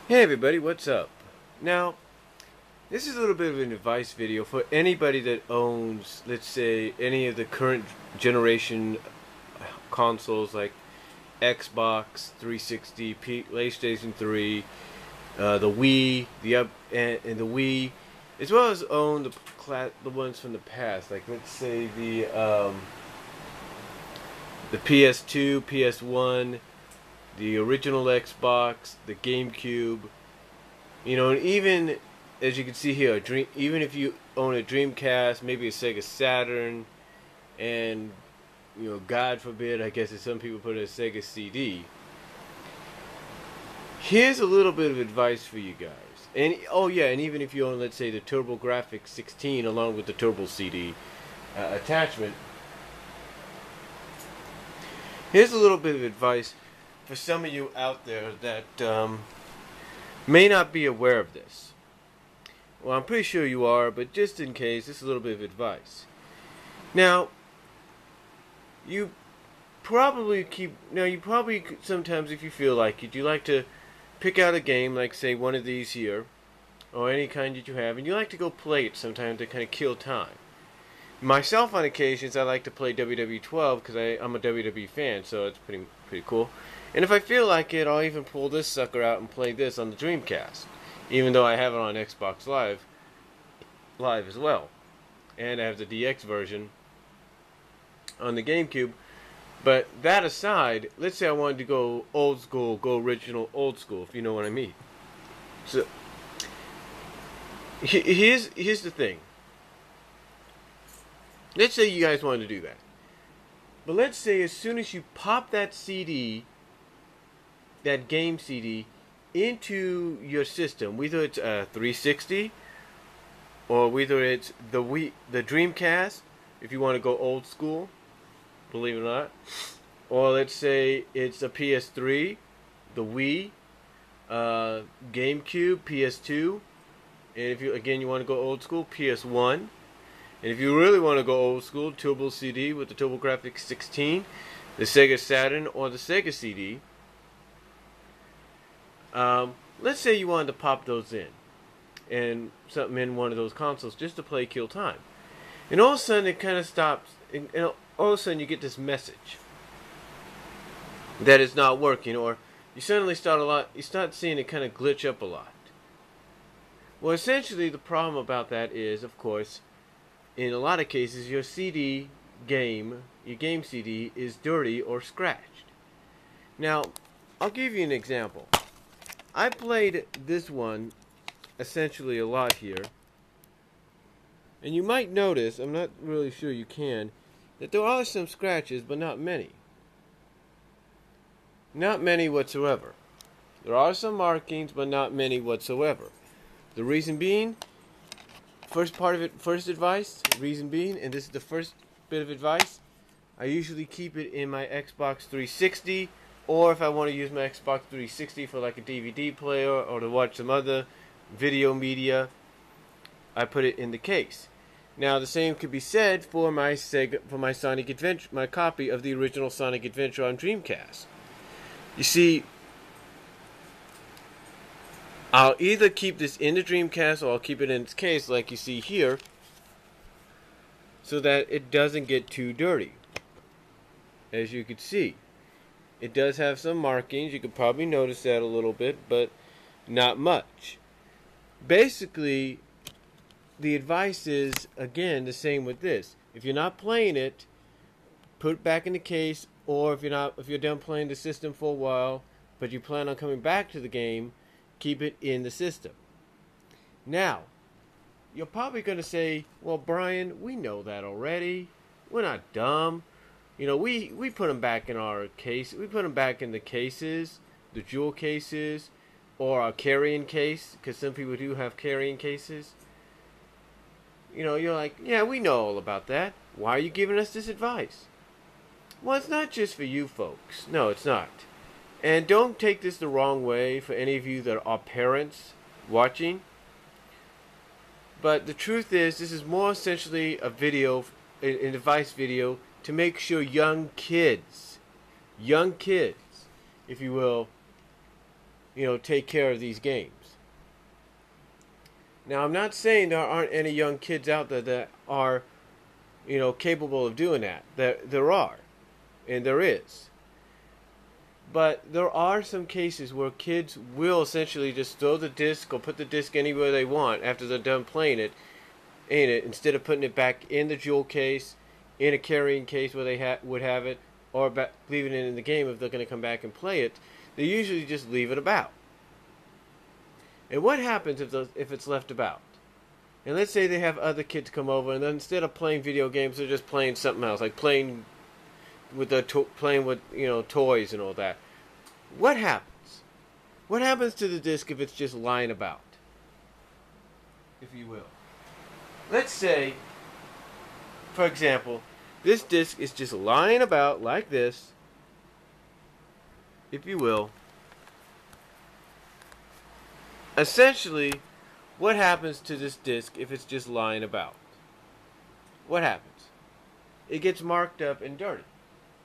Hey everybody, what's up? Now, this is a little bit of an advice video for anybody that owns, let's say, any of the current generation consoles like Xbox 360, PlayStation 3, the Wii, and the Wii, as well as own the ones from the past, like let's say the PS2, PS1, the original Xbox, the GameCube. And even as you can see here, even if you own a Dreamcast, maybe a Sega Saturn, and God forbid, I guess if some people put a Sega CD. Here's a little bit of advice for you guys. And oh yeah, and even if you own, let's say, the TurboGrafx 16 along with the Turbo CD attachment, here's a little bit of advice for some of you out there that may not be aware of this. Well, I'm pretty sure you are, but just in case, this is a little bit of advice. Now, you probably sometimes, if you feel like it, you like to pick out a game, like say one of these here, or any kind that you have, and you like to go play it sometimes to kind of kill time. Myself, on occasions, I like to play WWE12 because I'm a WWE fan, so it's pretty cool. And if I feel like it, I'll even pull this sucker out and play this on the Dreamcast, even though I have it on Xbox Live as well, and I have the DX version on the GameCube. But that aside, let's say I wanted to go old school, go original old school, if you know what I mean. So here's the thing. Let's say you guys wanted to do that. But let's say as soon as you pop that CD, that game CD, into your system, whether it's a 360 or whether it's the Dreamcast, if you want to go old school, believe it or not, or let's say it's a PS3, the Wii, GameCube, PS2, and if you want to go old school, PS1. And if you really want to go old school, Turbo CD with the TurboGrafx 16, the Sega Saturn, or the Sega CD. Let's say you wanted to pop those in, and something in one of those consoles just to play kill time. And all of a sudden it kind of stops, and all of a sudden you get this message that it's not working, or you suddenly start seeing it kind of glitch up a lot. Well, essentially the problem about that is, of course, in a lot of cases, your game CD is dirty or scratched. Now, I'll give you an example. I played this one essentially a lot here. And you might notice, I'm not really sure you can, that there are some scratches, but not many. Not many whatsoever. There are some markings, but not many whatsoever. The reason being, first advice, reason being, and this is the first bit of advice, I usually keep it in my Xbox 360, or if I want to use my Xbox 360 for like a DVD player or to watch some other video media, I put it in the case. Now the same could be said for my Sonic Adventure, my copy of the original Sonic Adventure on Dreamcast. You see, I'll either keep this in the Dreamcast or I'll keep it in its case like you see here, so that it doesn't get too dirty. As you can see, it does have some markings. You could probably notice that a little bit, but not much. Basically, the advice is, again, the same with this. If you're not playing it, put it back in the case, or if you're done playing the system for a while, but you plan on coming back to the game, keep it in the system. Now, you're probably going to say, well, Brian, we know that already. We're not dumb. We put them back in our case. We put them back in the cases, the jewel cases, or our carrying case, because some people do have carrying cases. You're like, yeah, we know all about that. Why are you giving us this advice? Well, it's not just for you folks. No, it's not. And don't take this the wrong way for any of you that are parents watching. But the truth is, this is more essentially an advice video to make sure young kids, if you will, take care of these games. Now, I'm not saying there aren't any young kids out there that are, capable of doing that. There are, and there is. But there are some cases where kids will essentially just throw the disc or put the disc anywhere they want after they're done playing it, instead of putting it back in the jewel case, in a carrying case where they would have it, or leaving it in the game if they're going to come back and play it. They usually just leave it about. And what happens if it's left about? And let's say they have other kids come over, and then instead of playing video games, they're just playing something else, like playing with toys and all that. What happens? What happens to the disc if it's just lying about? If you will. Let's say, for example, this disc is just lying about like this, if you will. Essentially, what happens to this disc if it's just lying about? What happens? It gets marked up and dirty.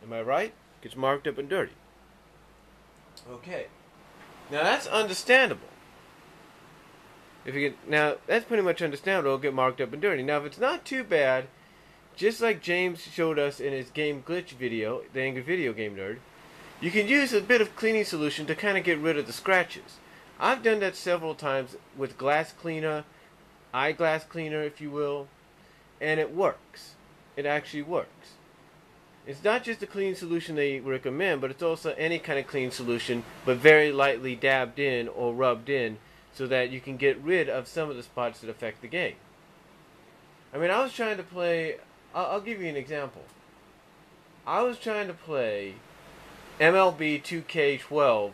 Am I right? It gets marked up and dirty. Okay. Now that's understandable. Now that's pretty much understandable. It'll get marked up and dirty. Now if it's not too bad, just like James showed us in his game glitch video, the Angry Video Game Nerd, you can use a bit of cleaning solution to kind of get rid of the scratches. I've done that several times with glass cleaner, eyeglass cleaner, if you will, and it works. It actually works. It's not just the cleaning solution they recommend, but it's also any kind of cleaning solution, but very lightly dabbed in or rubbed in, so that you can get rid of some of the spots that affect the game. I mean, I was trying to play, I'll give you an example. I was trying to play MLB 2K12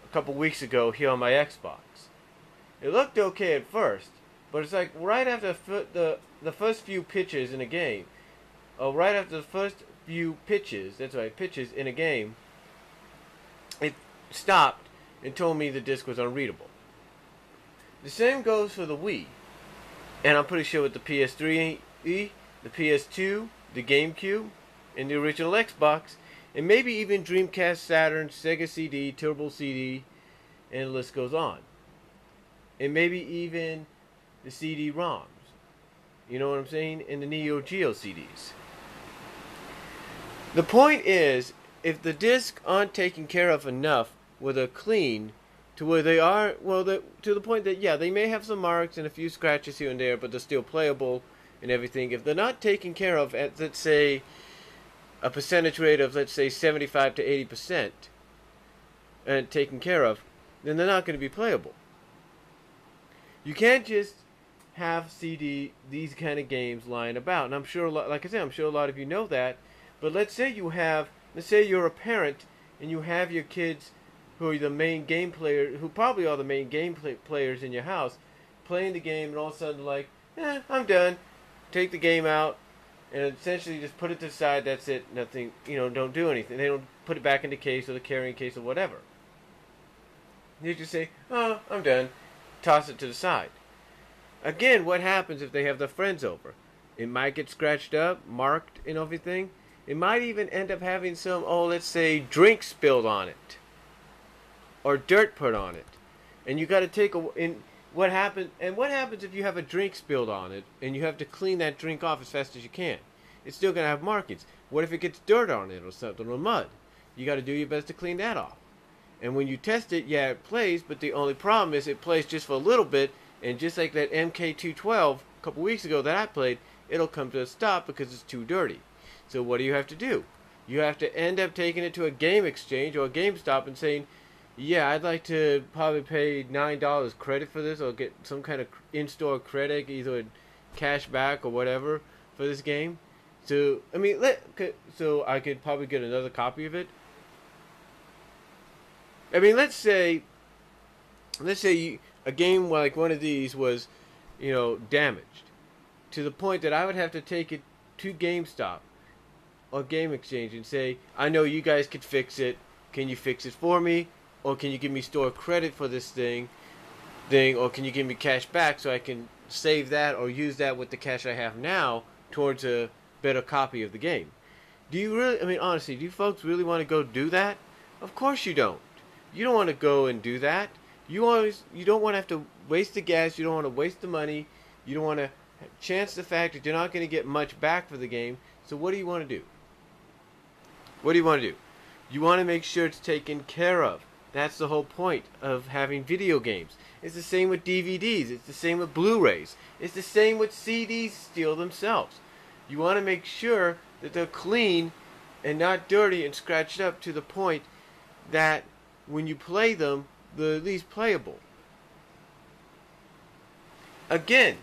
a couple weeks ago here on my Xbox. It looked okay at first, but it's like right after the first few pitches in a game, or right after the first few pitches, that's right, pitches in a game, it stopped and told me the disc was unreadable. The same goes for the Wii, and I'm pretty sure with the PS3, the PS2, the GameCube, and the original Xbox, and maybe even Dreamcast, Saturn, Sega CD, Turbo CD, and the list goes on. And maybe even the CD-ROMs, you know what I'm saying, and the Neo Geo CDs. The point is, if the discs aren't taken care of enough where they're clean, to where they are, well, to the point that, yeah, they may have some marks and a few scratches here and there, but they're still playable and everything. If they're not taken care of at, let's say, a percentage rate of, let's say, 75 to 80%, and taken care of, then they're not going to be playable. You can't just have these kind of games lying about. And I'm sure, like I said, I'm sure a lot of you know that. But let's say you're a parent and you have your kids who are the main game player, who probably are the main game players in your house, playing the game, and all of a sudden like, I'm done. Take the game out and essentially just put it to the side. That's it. Nothing. Don't do anything. They don't put it back in the case or the carrying case or whatever. You just say, oh, I'm done. Toss it to the side. Again, what happens if they have their friends over? It might get scratched up, marked and everything. It might even end up having some, let's say, drink spilled on it, or dirt put on it, and you got to take what happens if you have a drink spilled on it and you have to clean that drink off as fast as you can? It's still going to have markings. What if it gets dirt on it or something, or mud? You got to do your best to clean that off. And when you test it, yeah, it plays, but the only problem is it plays just for a little bit, and just like that MK212 a couple weeks ago that I played, it'll come to a stop because it's too dirty. So what do you have to do? You have to end up taking it to a game exchange or a GameStop and saying, yeah, I'd like to probably pay $9 credit for this, or get some kind of in-store credit, either cash back or whatever, for this game. So, I mean, so I could probably get another copy of it. I mean, let's say a game like one of these was, damaged to the point that I would have to take it to GameStop or Game Exchange and say, I know you guys could fix it. Can you fix it for me? Or can you give me store credit for this thing, or can you give me cash back so I can save that or use that with the cash I have now towards a better copy of the game? Do you really, honestly, do you folks really want to go do that? Of course you don't. You don't want to go and do that. You don't want to have to waste the gas. You don't want to waste the money. You don't want to chance the fact that you're not going to get much back for the game. So what do you want to do? What do you want to do? You want to make sure it's taken care of. That's the whole point of having video games. It's the same with DVDs. It's the same with Blu-rays. It's the same with CDs still themselves. You want to make sure that they're clean and not dirty and scratched up to the point that when you play them, they're at least playable. Again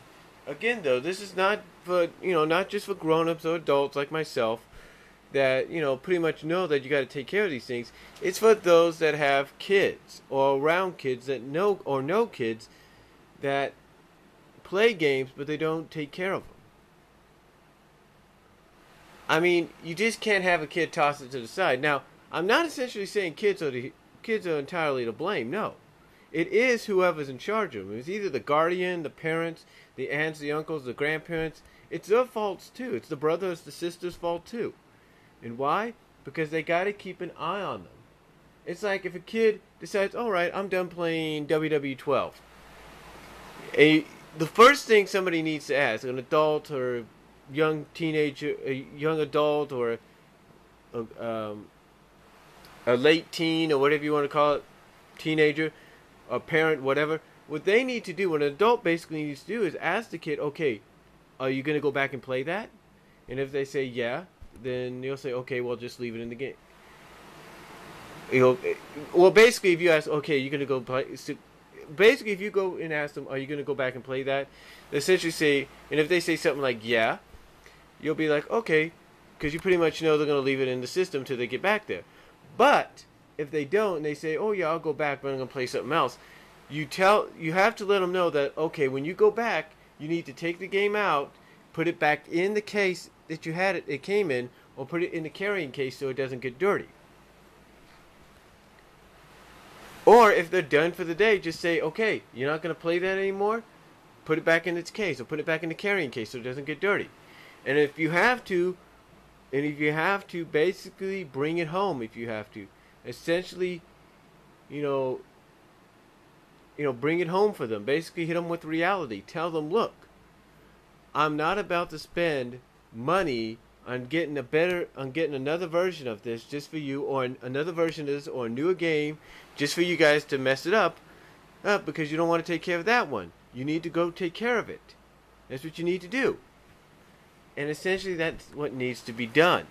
though, this is not for, not just for grown-ups or adults like myself that, pretty much know that you got to take care of these things. It's for those that have kids or around kids that know kids that play games but they don't take care of them. I mean, you just can't have a kid toss it to the side. Now, I'm not essentially saying kids are entirely to blame. No. It is whoever's in charge of them. It's either the guardian, the parents, the aunts, the uncles, the grandparents. It's their faults too. It's the brothers, the sisters' fault too. And why? Because they got to keep an eye on them. It's like if a kid decides, all right, I'm done playing WW12. The first thing somebody needs to ask, an adult or young teenager, a young adult, or a late teen, or whatever you want to call it, teenager, a parent, whatever. What they need to do, what an adult basically needs to do, is ask the kid, okay, are you going to go back and play that? And if they say yeah, then you'll say, okay, well, just leave it in the game. Well, basically, if you ask, okay, you're going to go play. So basically, if you go and ask them, are you going to go back and play that? They essentially say, and if they say something like yeah, you'll be like, okay, because you pretty much know they're going to leave it in the system till they get back there. But if they don't, and they say, oh yeah, I'll go back, but I'm going to play something else, you have to let them know that, okay, when you go back, you need to take the game out, put it back in the case that you had it came in, or put it in the carrying case so it doesn't get dirty. Or if they're done for the day, just say, okay, you're not going to play that anymore, put it back in its case, or put it back in the carrying case so it doesn't get dirty. And if you have to, basically bring it home if you have to. Essentially, bring it home for them. Basically hit them with reality. Tell them, look, I'm not about to spend money on getting another version of this just for you, or another version of this, or a newer game just for you guys to mess it up because you don't want to take care of that one. You need to go take care of it. That's what you need to do. And essentially that's what needs to be done.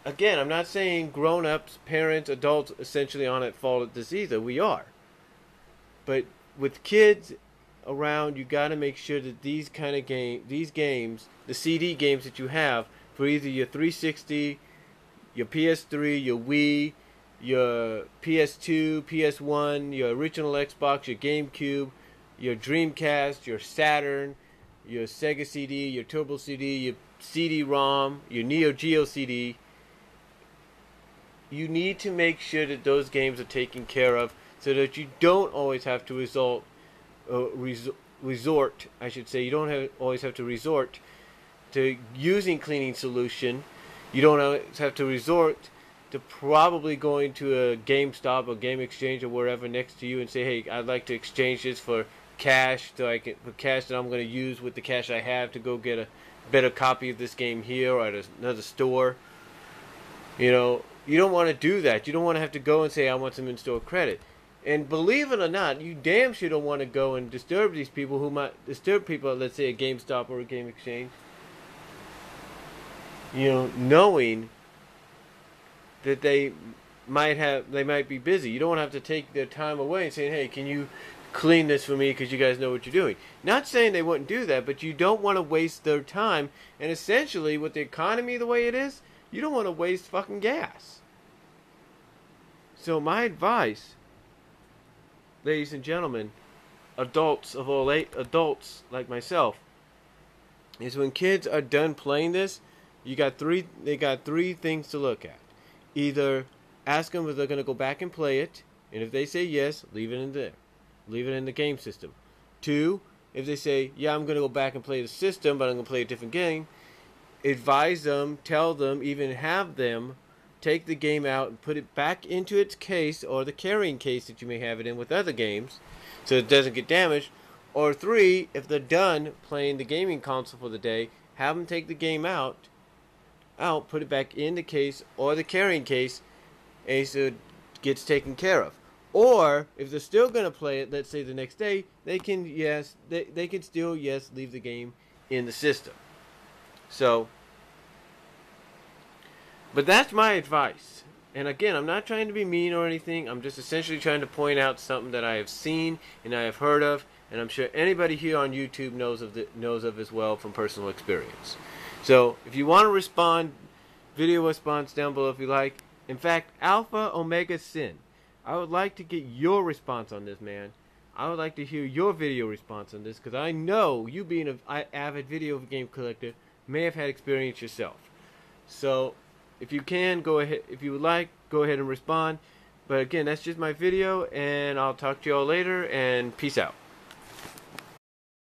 Again, I'm not saying grown-ups, parents, adults essentially aren't at fault at this either. We are. But with kids around, you got to make sure that these games, the CD games that you have for either your 360, your PS3, your Wii, your PS2, PS1, your original Xbox, your GameCube, your Dreamcast, your Saturn, your Sega CD, your Turbo CD, your CD-ROM, your Neo Geo CD. You need to make sure that those games are taken care of so that you don't always have to resort, I should say. You don't always have to resort to using cleaning solution. You don't always have to resort to probably going to a GameStop or Game Exchange or wherever next to you and say, hey, I'd like to exchange this for cash, for cash that I'm going to use with the cash I have to go get a better copy of this game here or at another store. You don't want to do that. You don't want to have to go and say, I want some in-store credit. And believe it or not, you damn sure don't want to go and disturb these people who might disturb people at, let's say, a GameStop or a Game Exchange. Knowing that they might be busy. You don't want to have to take their time away and say, hey, can you clean this for me because you guys know what you're doing. Not saying they wouldn't do that, but you don't want to waste their time. And essentially, with the economy the way it is, you don't want to waste fucking gas. So my advice, ladies and gentlemen, adults like myself, is when kids are done playing this, they got three things to look at. Either ask them if they're going to go back and play it, and if they say yes, leave it in there. Leave it in the game system. 2, if they say, yeah, I'm going to go back and play the system, but I'm going to play a different game, advise them, tell them, even have them take the game out and put it back into its case or the carrying case that you may have it in with other games so it doesn't get damaged. Or 3, if they're done playing the gaming console for the day, have them take the game out, put it back in the case or the carrying case, and so it gets taken care of. Or if they're still going to play it, let's say the next day, they can still leave the game in the system. So, but that's my advice. And again, I'm not trying to be mean or anything. I'm just essentially trying to point out something that I have seen and I have heard of, and I'm sure anybody here on YouTube knows of as well from personal experience. So, if you want to respond, video response down below if you like. In fact, Alpha Omega Sin, I would like to get your response on this, man. I would like to hear your video response on this, because I know you being an avid video game collector may have had experience yourself. So, if you can, go ahead. If you would like, go ahead and respond. But again, that's just my video, and I'll talk to you all later, and peace out.